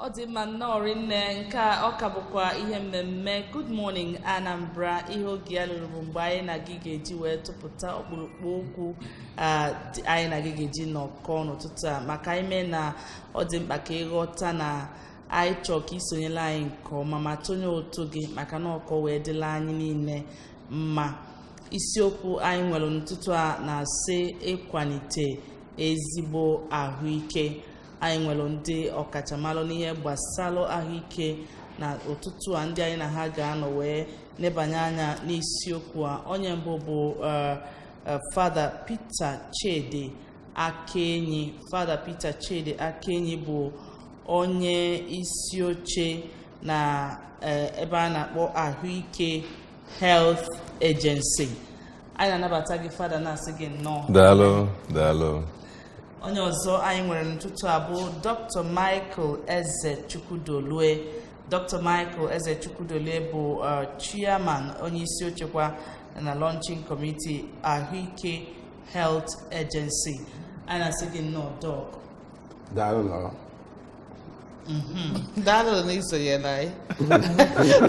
Odima Norin nka ọkabụkwa ihe mmemme Good Morning Anambra ihe oge ya lụrụ mgbe anyị na gị ga-eji wee tụpụta ọkpụrụkpụ okwu anyị na gị ga-eji nọkọ n'ụtụtụ a maka ime na ọ dị mkpa ka ịghọta na anyị chọọ ka isonyela anyị nke ọma ma tonye ụtụ gị maka na ọkọ wee dịla anyị niile mma. Isiokwu anyị nwere n'ụtụtụ a na-asị ịkwalite ezigbo ahụike. Anyị nwere ndị ọkachamara n'ihe gbasara ahụike na ụtụtụ a ndị anyị na ha ga-anọ wee nebanye anya n'isiokwu a. Onye mbụ bụ Father Peter Chidi Akenyi. Father Peter Chidi Akenyi bụ onye isi oche na ebe a na-akpọ Ahuike Health Agency. Anyị na-anabata gị Father na-asị gị nnọọ. Daalụ. Onye ọzọ anyị nwere n'ụtụtụ a bụ Dr. Michael Ezechukwudolue. Dr. Michael Ezechukwudolue bụ chairman onye isi ochekwa na launching committee Ahuike Health Agency. Anyị na-asị gị nnọọ Doc. Daalụ. Daalụ na isonyela anyị.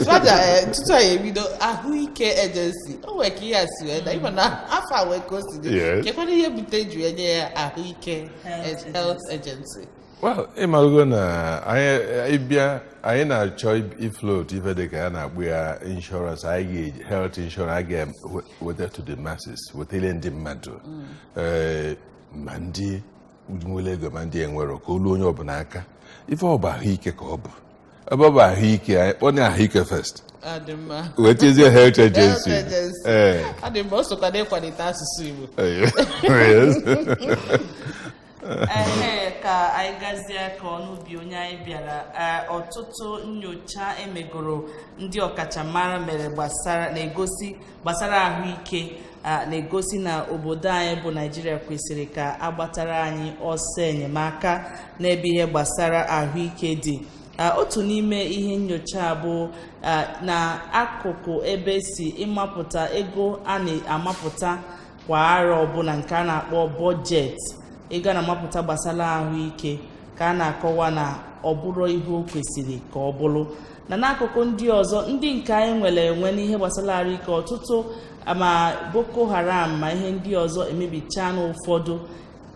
Fada tutu anyị ebido Ahuike Agency. O nwere ka ihe a si wee da ịma na afọ a wee ka o si dị. Kekwana ihe bute ju enye ya Ahuike Health Agency. Well, ịmalụgo na anyị na-achọ ifloat ife dị ka ya na-akpụ ya insurance anyị ga health insurance anyị ga-weta to the masses wetele ndị mmadụ ma ndị nwere ego ma ndị enwero ka olu onye ọbụla aka. Ife ọ bụ ahụike ka ọ bụ ebe ọ bụ ahụike anyị kpọnye ahụike first wetezie health agency adị mma o sokwa n'ịkwalite asụsụ Igbo ka anyị gazie ka ọnụbi onye anyị bịara ọtụtụ nyocha emegoro ndị ọkachamara mere na-egosi gbasara ahụike na-egosi na obodo anyị bụ Naịjirịa kwesịrị ka agbatara anyị ọsọ enyemaka n'ebe ihe gbasara ahụike dị. Otu n'ime ihe nyocha bụ na akụkụ ebe si ịmapụta ego a na-amapụta kwa arọ ọbụla nke a na-akpọ bọjetị ego a na-amapụta gbasara ahụike ka a na-akọwa na ọ bụrụ ihe o kwesịrị ka ọ bụrụ na n'akụkụ ndị ọzọ ndị nke anyị nwere enwe n'ihe gbasara ahụike ọtụtụ ma Boko Haram ma ihe ndị ọzọ emebicha n'ụfọdụ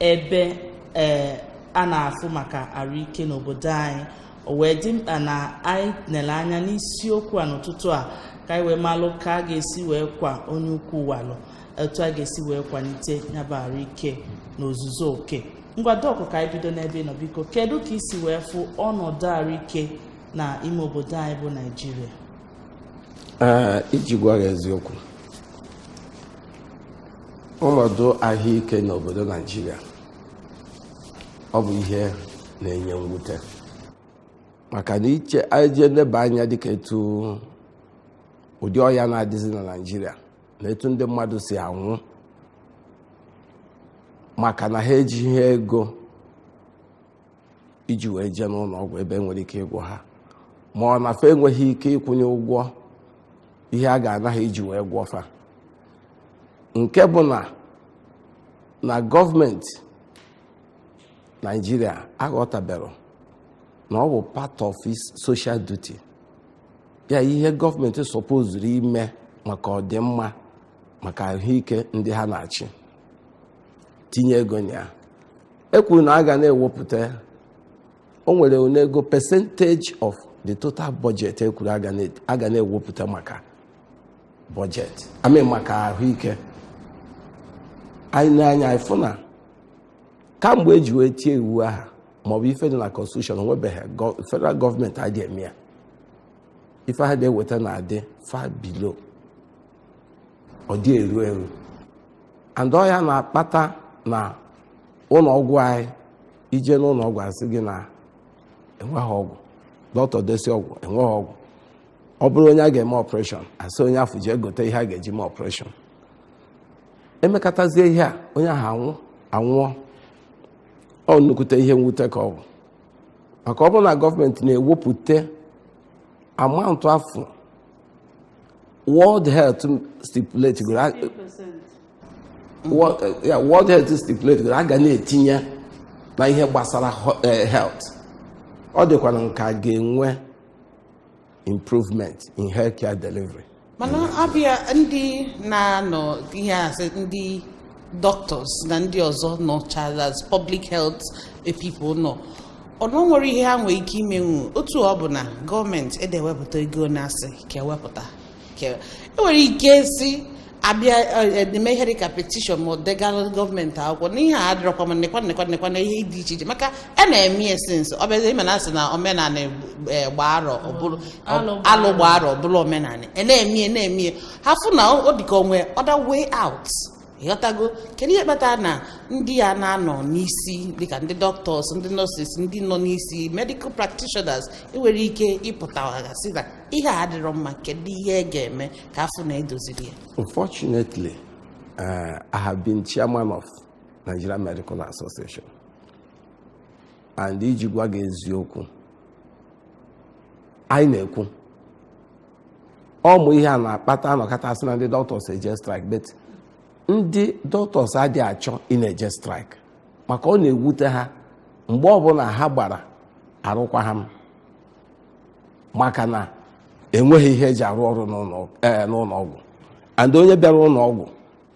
ebe a na-afụ maka ahụike n'obodo anyị. O wee dị mkpa na anyị nele anya n'isiokwu a n'ụtụtụ a ka anyị wee malụ ka a ga-esi wee kwa onye ukwu walụ etu a ga-esi wee kwalite nyaba ahụike n'ozuzu oke. Ngwa Doc, ka anyị bido n'ebe nọ biko kedu ka isi wee fụ ọnọdụ ahụike na ime obodo anyị bụ Naịjirịa? Iji gwa gị eziokwu, ọnọdụ ahụike n'obodo Naịjirịa ọ bụ ihe na-enye mwute maka na anyị nleba anya dịka etu ụdị ọya na-adịzi na Naịjirịa na etu ndị mmadụ si anwụ maka na ha ejighị ego iji wee jee n'ụlọ ọgwụ ebe nwere ike ịgwọ ha ma ọ na fa enweghị ike ịkwụnye ụgwọ ihe a ga-anaghị iji wee gwọfa. Nke bụ na gọọmenti Naịjirịa aghọtabere na ọ bụ part of its social duty ya ihe gọọmenti sọpozuru ime maka ọdịmma maka ahụike ndị ha na-achị tinye ego na ya. Ekwuru na a ga na-ewepụta o nwere onego percentage of the total budget ekwuru a ga na-ewepụta maka budget maka ahụike. Anyị na-anya ifụ na kamgbe eji wee tie iwu aha maọbụ ife dị na constitution onwebeghị federal gọọmenti adị eme ya. Ife ha na-eweta na-adị far below ọ dị eru and ọ ya na-akpata na ụlọọgwụ anyị ije n'ụlọọgwụ asị gị na enweghị ọgwụ dọkịta desi ọgwụ enweghị ọgwụ. Ọ bụrụ onye a ga-eme ọpreshọn asị onye afọ ji egote ihe a ga-eji mee ọpreshọn emekatazie ihe a onye ahụ anwụọ. Ọ nnukwute ihe mwute ka ọ bụ maka ọ bụrụ na gọọmenti na-ewepụta amaụntụ afọ World Health stipulate World Health stipulate a ga na-etinye na ihe gbasara health ọ dịkwana nka ga-enwe improvement in healthcare delivery. Mana abịa ndị na-anọ ihe asị ndị doctors na ndị ọzọ nọ as public health people nọ ọnụ nwere ihe ha nwere ike imenwu otu ọ bụ na gọọmenti edewepụta ego na-asị ka ewepụta enwere ike si abịa eme ihe dịka petition ma degara gọọmenti akwụkwọ n'ihe a adịrọkwa ma nekwa na ihe dị iche iche maka a na-eme esens ọ bịazi ime na asị na omenala alụ gba arọ bụrụ omenala na-eme ha fụ na ọ dịka onwe other way out ịghọtago kedu ihe kpatara na ndị a na-anọ n'isi dịka ndị doctors ndị nurses ndị nọ n'isi medical practitioners enwere ike ịpụta sị na ihe a adịrọ mma kedu ihe ga-eme ka afọ na-edoziri ya. Unfortunately, I have been chairman of Nigerian Medical Association, and iji gwa gị eziokwu anyị na-ekwu ọmụ ihe a na-akpata anọkọta sị na ndị doctors eje strike, but ndị doctors adịghị achọ ị na-eje strike maka ọ na-ewute ha mgbe ọbụla ha gbara arụkwa ha maka na enweghị ihe eji arụ ọrụ n'ụlọ ọgwụ, and onye bịara ụlọ ọgwụ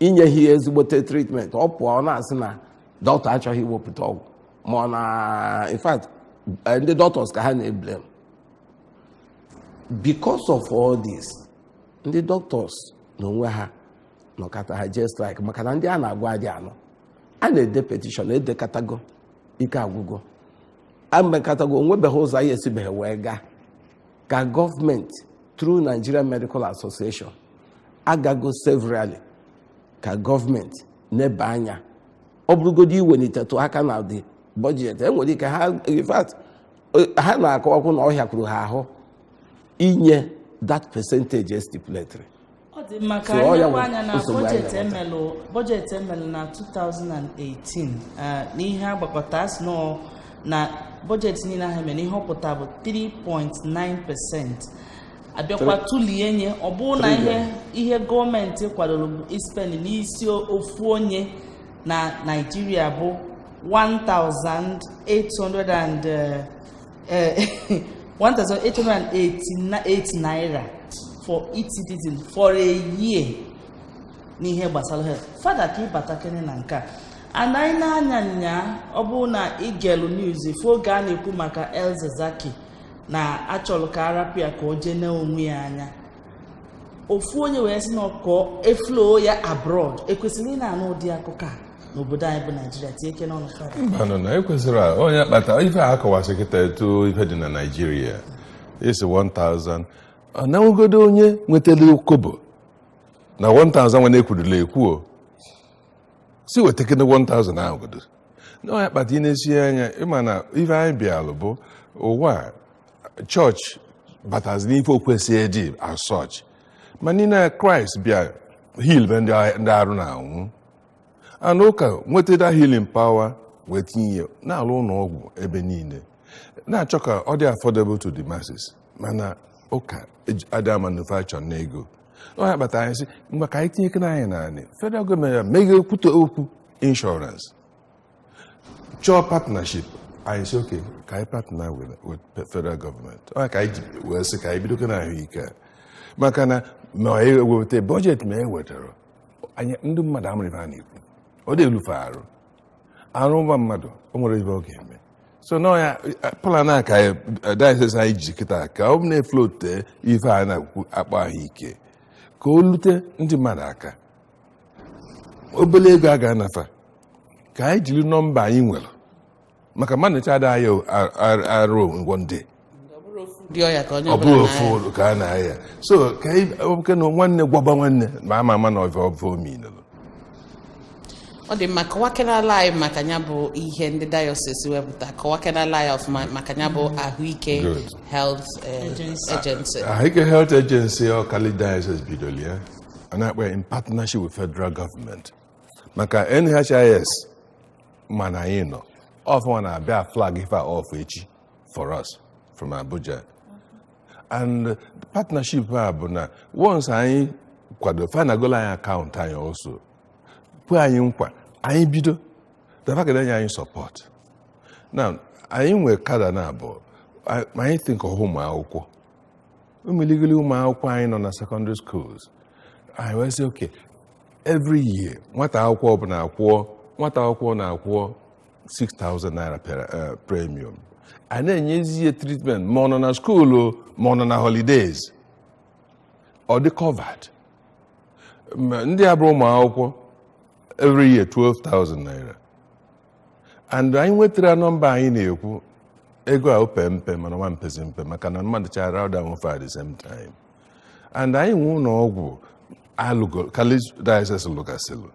inye ihe ezigbote treatment ọ pụọ ọ na-asị na dọkịta achọghị iwepụta ọgwụ ma ọ na in fact ndị doctors ka ha na-eblem. Because of all this, ndị doctors n'onwe ha nọkata ha jee strike maka na ndị a na-agwa adị anọ a na-ede petition edekatago ike agwụgo amekatago onwebeghị ụzọ anyị esibeghị wee gaa ka gọọmenti through Nigerian Medical Association agago severally ka gọọmenti neba anya ọ bụrụgodo iwelitetụ aka na the budget enwere ike ha in fact ha na-akọwakwu na ọhịa kwuru ha ahụ inye that percentage stipulatory. Ọ dị maka anyị anya na bọjetị emelụ na 2018 n'ihe agbakọta asị na bọjetị niile ahụ mere ihe ọpụta bụ 3.9%. abịakwa tụlie nye ọ bụrụ na ihe gọọmenti kwadoro bụ ispend n'isi ofu onye na Nigeria bụ 1,888 naira for each citizen for a year n'ihe gbasara health. Fada ka ịbata kene na nke a anaghị n'anya nya ọ bụrụ na igelu news ife oge a na-ekwu maka Elzazaki na achọrọ ka arapịa ka o jee n'onwe ya anya ofu onye wee sị na ọkọ eflo ya abroad ekwesịrị ị na-anụ ụdị akụkọ a n'obodo anyị bụ Naijiria tie ike n'ọnụ Fada. Mbanụ na ekwesịrị onye kpata ife a akọwasị kịta etu ife dị na Naijiria isi 1,000 na nwegodo onye nwetara kobo na 1,000 nwere ekwurula ekwuo si wetakene 1,000 ahụ godo na onye kpata ị na-esi anya ịma na ife anyị bịalụ bụ ụwa chọọchị batazi n'ife okwesị dị as such ma niile Kraịst bịa heal be ndị arụ na-anwụ anụ ụka nwetara healing power wee tinye na-alụ ụlọ ọgwụ ebe niile na-achọ ka ọ dị affordable to the masses mana ụka adịghị manufacture na ego onye kpata anyị sị mgbe ka anyị tinyekere anyị naanị federal gọọmenti meghe kwute okwu insurance chọọ partnership anyị sị oke ka anyị partner with federal government onye ka anyị wee sị ka anyị bido na ahụike maka na ma eweta bọjetị ma ewetara anyị ndị mmadụ amụrụ ha na-ekwu ọ dị elufe arụ ụba mmadụ o nwere ibe ọ ga-eme so na ya plan a ka diocese anyị ji kịta ka ọ na-eflote ife a na-akpọ ahụike ka o lute ndị mmadụ aka obele ego a ga-anafa ka anyị jiri nọmba anyị nwere maka mmadụ chada anyị arụ ngwọnde ọ bụrụ ofu ka a na-aya so ka anyị na nwanne gwaba nwanne ma ama na ọvọ omenala ọ dị mma kọwakenala anyị maka ya bụ ihe ndị diocese wepụta kọwakenala anyị ọfụma maka ya bụ Ahuike Health Agency. Ahuike Health Agency ọ Kali diocese bidoro ya a na-akpa in partnership with federal government maka NHIS mana anyị nọ ọfụma na-abịa flag ife off echi for us from Abuja and the partnership a bụ na once anyị kwado finagola anyị akaụntụ anyị also pụ anyị nkwa anyị bido dafagada nye anyị support now anyị nwere kada na abụọ anyị think of ụmụ akwụkwọ umeligili ụmụ akwụkwọ anyị nọ na secondary schools. I wee say, okay, every year nwata akwụkwọ na-akwụọ 6,000 naira per premium. A na-enyezi ya treatment ma ọ nọ na school ma ọ nọ na holidays. Ọ dị covered. Ndị abụrụ ụmụ akwụkwọ every year 12,000 naira. And anyị nwetara nọmba anyị na-ekwu ego a ope mpe mana nwa mpezi mpe maka na mmadụ chara out and at the same time. And anyị nwe ụlọ ọgwụ College Diocese Lugasilu,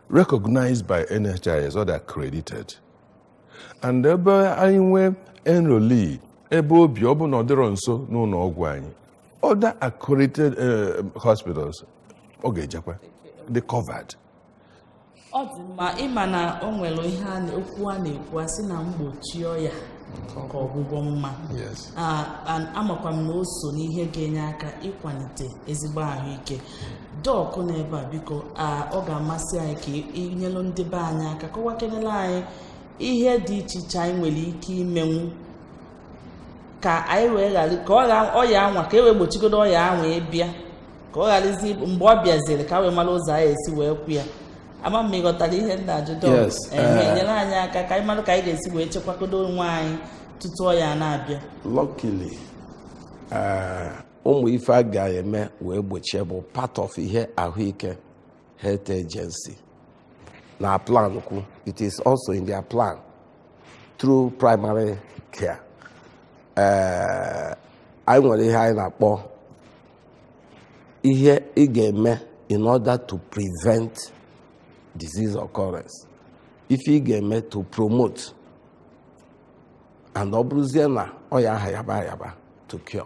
recognized by NHIS or accredited. And ebe anyị nwe enrollee ebe obi ọ bụ na ọ dịrọ nso n'ụlọ ọgwụ anyị, other accredited hospitals ọ ga-ejekwa dị covered. Ọ dị mma ịma na o nwere ihe okwu a na-ekwu asị na mgbochi ọya ka ọgwụgwọ mma. Amakwa m na o so n'ihe ga-enye aka ịkwalite ezigbo ahụike. Dọọkụ n'ebe a biko ọ ga-amasị anyị ka inyelu ndị be anyị aka kọwakenela anyị ihe dị iche iche anyị nwere ike imenwu ka anyị wee ghara ka ọya anwa ka e wee gbochigodo ọya anwa ịbịa ka ọ gharazi mgbe ọ bịaziri ka wee mara ụzọ anyị esi wee kwu ya. Ama m ịghọtara ihe nna ajụ dọọkụ nyere anyị aka ka anyị mara ka anyị ga-esi wee chekwagodo onwe anyị tutu ọya na-abịa. Luckily, ụmụ ife a ga-eme wee gbochie bụ part of ihe Ahuike Health Agency na plan kwu. It is also in their plan through primary care. Anyị nwere ihe anyị na-akpọ ihe ị ga-eme in order to prevent disease occurrence. Ife ị ga-eme to promote and ọ bụrụzie na ọya aha yaba to cure.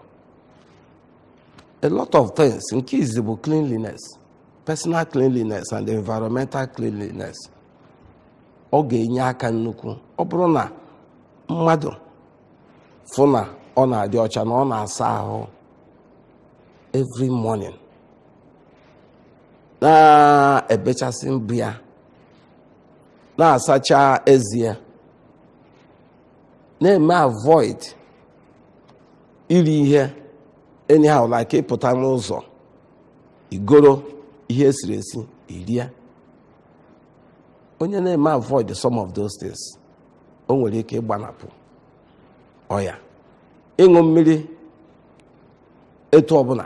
A lot of things. Nke izi bụ cleanliness, personal cleanliness and environmental cleanliness. Ọ ga-enye aka nnukwu. Ọ bụrụ na mmadụ fụ na ọ na-adị ọcha na ọ na-asa ahụ every morning, na-ebechasị mbụ ya, na-asacha ezi ya, na-eme avoid iri ihe anyhow, like ịpụta n'ụzọ igoro ihe esiri esi irie. Onye na-eme avoid some of those things, o nwere ike ịgbanapụ ọya. Ịṅụ mmiri etu ọbụla.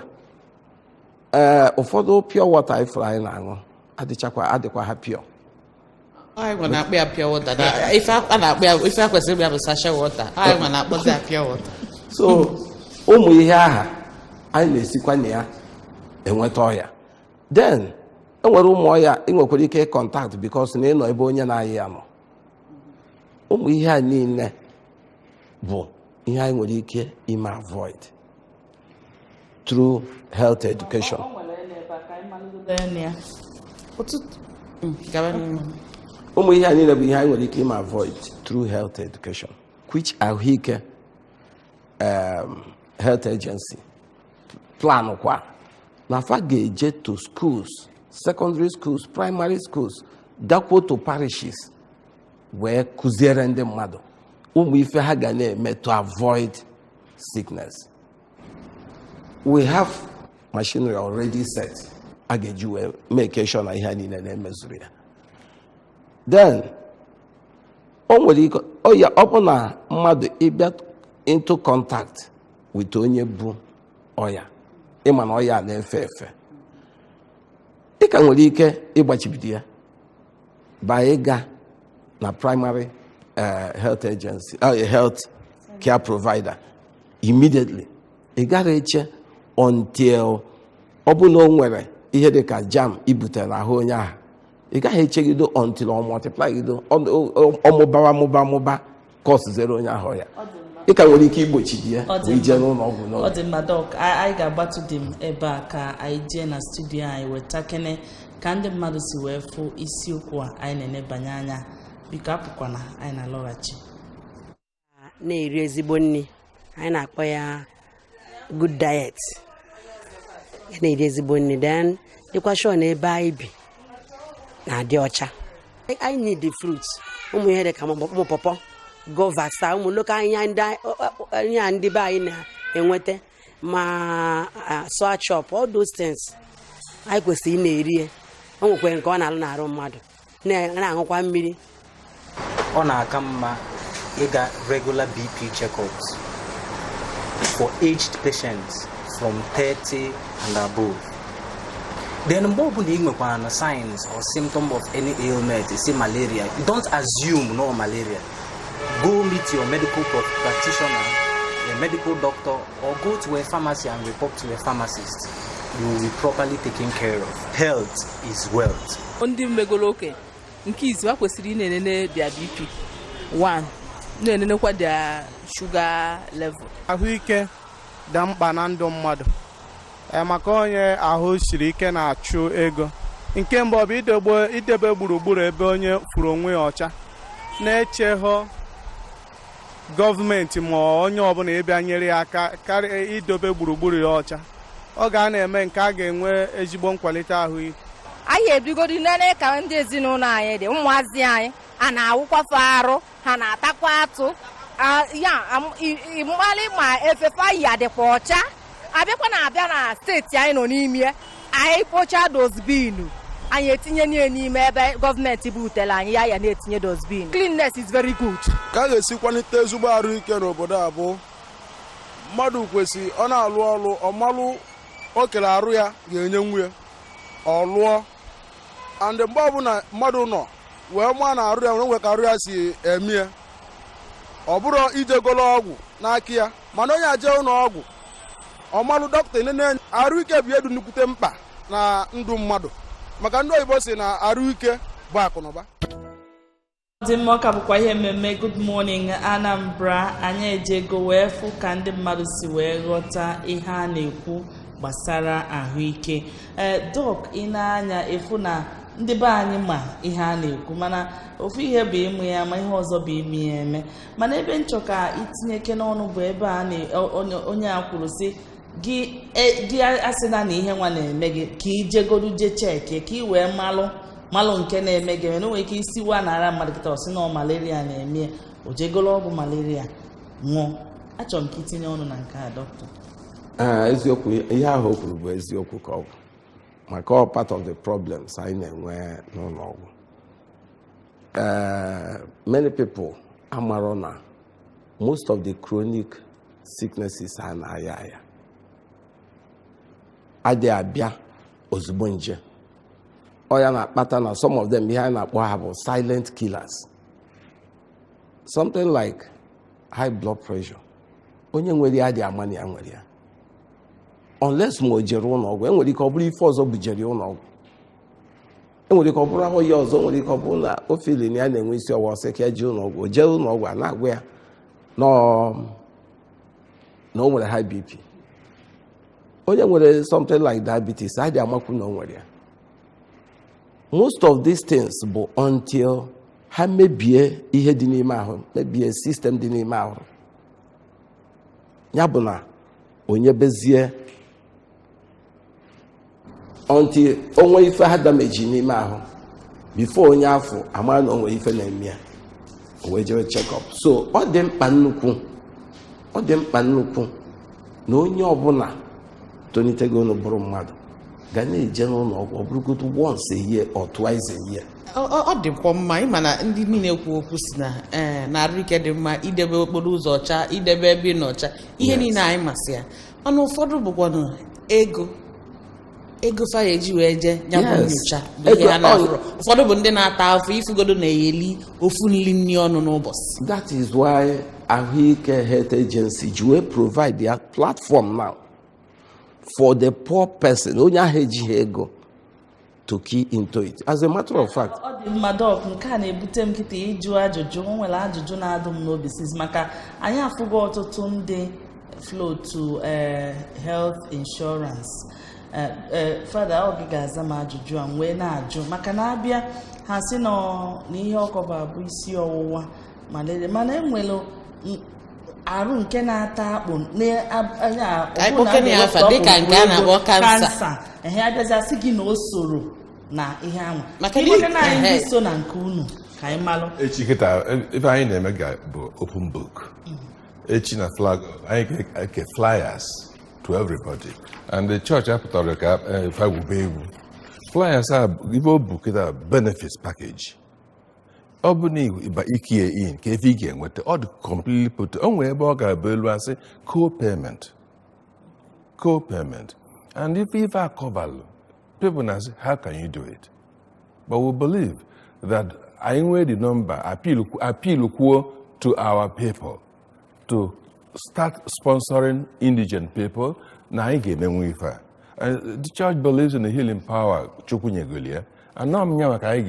Ụfọdụ pure water ifuru anyị na-aṅụ adịkwa ha pure. Anyị na-akpọ ya pure water. Ife a na-akpọ ya, ife a kwesịrị ịbịa bụ sachet water. Anyị na-akpọzi ya pure water. So ụmụ ihe aha anyị na-esikwa na ya enweta ọya. Then enwere ụmụ ọya ị nwekwara ike contact because na ịnọ ebe onye na-ayị ya nọ. Ụmụ ihe a niile bụ ihe anyị nwere ike ime avoid through health education. Ụmụ ihe a niile bụ ihe anyị nwere ike ime avoid through health education, which Ahuike Health Agency plan kwa na fa ga-eje to schools, secondary schools, primary schools, dakwo to parishes wee kụziere ndị mmadụ ụmụ ife ha ga na-eme to avoid sickness. We have machinery already set a ga-eji wee make sure na ihe niile na-emezuru ya. Then o nwere ike ọ bụ na mmadụ ịbịa into contact with onye bụ ọya, ịma na ọya na-efe efe, ị ka nwere ike ịgbachibido ya by ịga na primary health agency, health care provider immediately. Ị gara eche until ọ bụ na o nwere ihe dị ka jam ibutere ahụ onye ahụ. Ị gaghị echegido until ọ multiply gido ọmụba cause zero onye ahụ ya. Ị ka nwere ike igbochi ya ije n'ụlọ ọgwụ n'oge. Ọ dị mma dọk, anyị ga-agbatu dị m ebe a ka anyị jee na studio anyị weta kene ka ndị mmadụ si wee fụ isiokwu a anyị na-enebanye anya. Biko apụkwana, anyị na-alọghachi. Na-eri ezigbo nri, anyị na-akpọ ya good diet. Na-eri ezigbo nri, then dịkwa sure na ebe anyị bi na-adị ọcha. I need the fruits. Ụmụ ihe dị ka ụmụ pọpọ, govasa ụmụ lokal ihe ndị be anyị na-enweta ma soa chop all those things anyị kwesịrị ị na-eri o nwekwara nke ọ na-alụ n'arụ mmadụ na-aṅụkwa mmiri. Ọ na-aka mma ịga regular BP checkups for aged patients from 30 and above. Then mgbe ọbụla ị nwekwara na signs or symptom of any ailment, say malaria, you don't assume no malaria. Go meet your medical practitioner, a medical doctor, or go to a pharmacy and report to a pharmacist. You will be properly taken care of. Health is wealth. Ndị mmegolo oke nke izu kwesịrị na-enene their BP 1 na-enenekwa their sugar level. Ahụike dị mkpa na ndụ mmadụ maka onye ahụ siri ike na-achụ ego. Nke mbụ bụ idebe gburugburu ebe onye furu onwe ya ọcha, na-echehọ gọọmenti ma onye ọbụla ịbịa nyere ya aka karịa idobe gburugburu ya ọcha. Ọ ga-na-eme nke a ga-enwe ezigbo nkwalite ahụike. Anyị ebigodi nene ka ndị ezinụlọ anyị dị ụmụazị anyị a na-awụkwafe arụ ha na-atakwa atụ ya mgbalị ma efefe ya dịkwa ọcha. Abịakwa na-abịa na steeti anyị nọ n'ime anyị kpocha dozbinu anyị etinye n'ime ebe gọọmenti butere anyị ya na-etinye dozbin. Cleanness is very good. Ka a ga-esi kwalite ezigbo ahụike n'obodo a bụ mmadụ kwesịrị ọ na-alụ ọrụ ọmalụ o kere arụ ya ga-enye nwunye ọ lụọ and mgbe ọbụla mmadụ nọ wee maa na arụ ya nwere ka arụ ya si eme ya ọ bụrụ ijegolo ọgwụ n'aka ya mana onye aje ụlọ ọgwụ ọmalụ dọkịta nene arụike bụ edu nnukwute mkpa na ndụ mmadụ maka ndị oyibo si na arụike bụ akụnụba. Dị mma ọka bụkwa ihe mmemme Good Morning Anambra. Anyị ejego wee fụ ka ndị mmadụ si wee ghọta ihe a na-ekwu gbasara ahụike. Dọk ị na-anya efu na ndị be anyị ma ihe a na-ekwu mana ofu ihe bụ ịmụ ya ma ihe ọzọ bụ ime ya eme mana ebe nchọ ka itinyeke n'ọnụ bụ ebe a onye a kwuru sị gị asịna na ihe nwa na-eme gị ka ijegodu je cheki ka ị wee malụ nke na-eme gị mana o nwere ike isiwa nara mmadụ kịta ọsị na malaria na-eme o jegolo ọgwụ malaria nwụọ. Achọrọ m ka itinye ọnụ na nke a dọkịta. Eziokwu ihe ahụ o kwuru bụ eziokwu ka ọ bụ maka all part of the problems anyị na-enwe n'ụlọ ọgwụ. Many people amarọ na most of the chronic sicknesses a na-aya adịghị abịa ozugbo nje. Ọ ya na-akpata na some of them ihe anyị na-akpọ ha bụ silent killers. Something like high blood pressure. Onye nwere ya dị ama na ya nwere ya unless ma o jere ụlọ ọgwụ. Enwere ike ọ bụrụ ife ọzọ bujere ụlọ ọgwụ. Enwere ike ọ bụrụ ahụ ya ọzọ. Nwere ike ọ bụrụ na o fili na ya na-enwe isi ọwụwa ọsọ ka ya jee ụlọ ọgwụ. O jee ụlọ ọgwụ a na-agwa ya na o nwere high BP. Onye nwere something like diabetes adị amakwu na o nwere ya. Most of these things bụ until ha mebie ihe dị n'ime ahụ, mebie system dị n'ime ahụ. Ya bụ na onye bezie until onwe ife ha damage n'ime ahụ before onye afọ ama na onwe ife na-eme ya o wee jere check up. So ọ dị mkpa nnukwu na onye ọbụla tonitego n'ụbụrụ mmadụ ga na-eje n'ụlọ ọgwụ ọ bụrụgodu once a year or twice a year. Ọ dịkwa mma ịma na ndị niile ekwu okwu si na arụike dị mma idebe okporo ụzọ ọcha, idebe ebe nọ ọcha, ihe niile anyị masị ya. Mana ụfọdụ bụkwanụ ego fa eji wee je nyabụ nyocha bụ ihe ha na-afụrụ. Ụfọdụ bụ ndị na-ata afọ ifugodo na-eyeli ofu nri ọnụ n'ụbọchị. That is why Ahuike Health Agency ji wee provide their platform now for the poor person onye ahụ ejighị ego to key into it. As a matter of fact, ọ dị mma dọk nke a na-ebute m kịta ịjụ ajụjụ. O nwere ajụjụ na-adụ m n'obi siz maka anyị afụgo ọtụtụ ndị flow to health insurance. Fada ọ gị ga-aza m ajụjụ a wee na-ajụ maka na abịa ha sị na ihe ọkọba bụ isi ọwụwa malaria mana enwere arụ nke na-ata akpụ dịka nke a na-akpọ kansa. Abịazi asị gị na o soro na ihe ahụ maka na anyị ndị so na nke unu ka anyị malụ. Echi kịta ife anyị na-eme bụ open book. Echi na flag anyị ga-eke flyers to everybody. And the church apụtara ka ife agwụbe egwu. Flyers a ife o bu kịta benefits package. Ọ bụ na ịba ike in ka efe ị ga-enweta ọ dị completely put. O nwere ebe ọ ga-abụ elu asị co-payment. And if I cover, people ask, how can you do it? But we believe that I know the number, appeal to our people to start sponsoring indigent people. The church believes in the healing power. And now whereby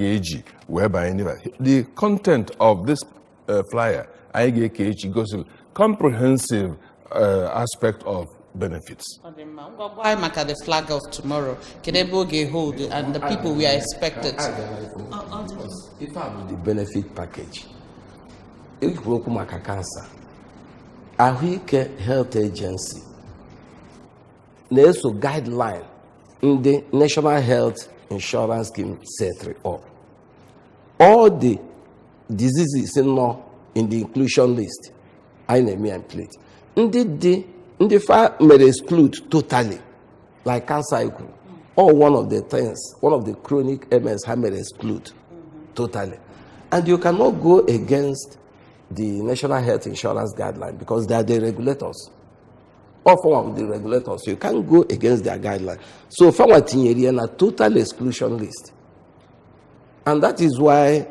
the content of this flyer goes to comprehensive aspect of benefits. Why make the flag of tomorrow? Can hold and the people we are expected? If I have the benefit package, if we look at cancer, Ahuike Health Agency, there's a guideline in the National Health Insurance Scheme set up. All the diseases in the inclusion list, I name and plate. The fire may exclude totally, like cancer, or one of the things, one of the chronic MS may exclude totally. And you cannot go against the National Health Insurance Guideline because they are the regulators. Or form of the regulators, you can't go against their guideline. So, from a total exclusion list. And that is why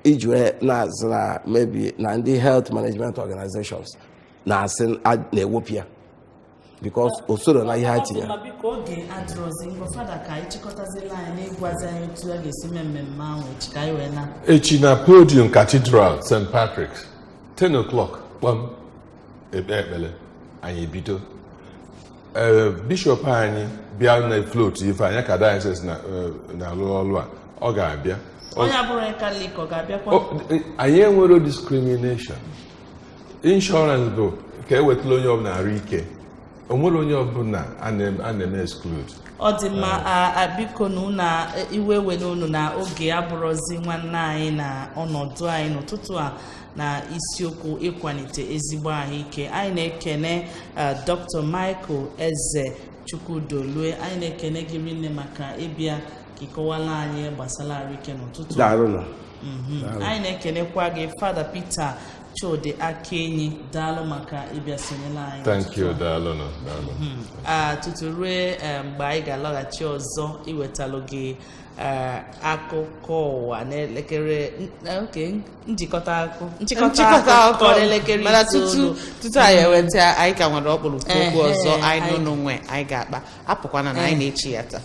maybe the health management organizations na-asị na-ewepịa because osoro na ihe ha tinye. Biko oge adrozi ngo fada ka anyị chịkọtazila anyị n'ịgwazi anyị otu a ga-esi mee mmemme ahụ echi ka anyị wee na. Echi na podium Cathedral St. Patrick's 10 o'clock kpam ekpele anyị bido. Bishop anyị bịa na float ife anyị ka diocese na alụ ọlụ a ọ ga-abịa. Onye abụrụ Catholic ọ ga-abịakwa. Anyị enwero discrimination. Insurance bụ ka ewetala onye ọbụla arụ ike. O nwere onye ọbụla a na-eme exclude. Ọ dị mma biko na iwe were unu na oge abụrụzi nwanne anyị na ọnọdụ anyị n'ụtụtụ a na isiokwu ịkwalite ezigbo ahụike. Anyị na-ekene Dr. Michael Eze Chukwudolue. Anyị na-ekene gị rinne maka ịbịa ka ịkọwala anyị gbasara ahụike n'ụtụtụ. Anyị na-ekenekwa gị Father Peter Chode Akenyi, daalụ maka ịbịa sonyela anyị. Thank you, daalụ. Tutu rue mgbe anyị ga-alọghachi ọzọ iwetalụ gị akụkọ ụwa n'elekere nchịkọta akụkọ n'elekere mana tutu anyị eweta anyị ka nwere ọkpụrụkpụ okwu ọzọ anyị nọ n'onwe anyị ga-akpa apụkwana na anyị na-echi ya taa.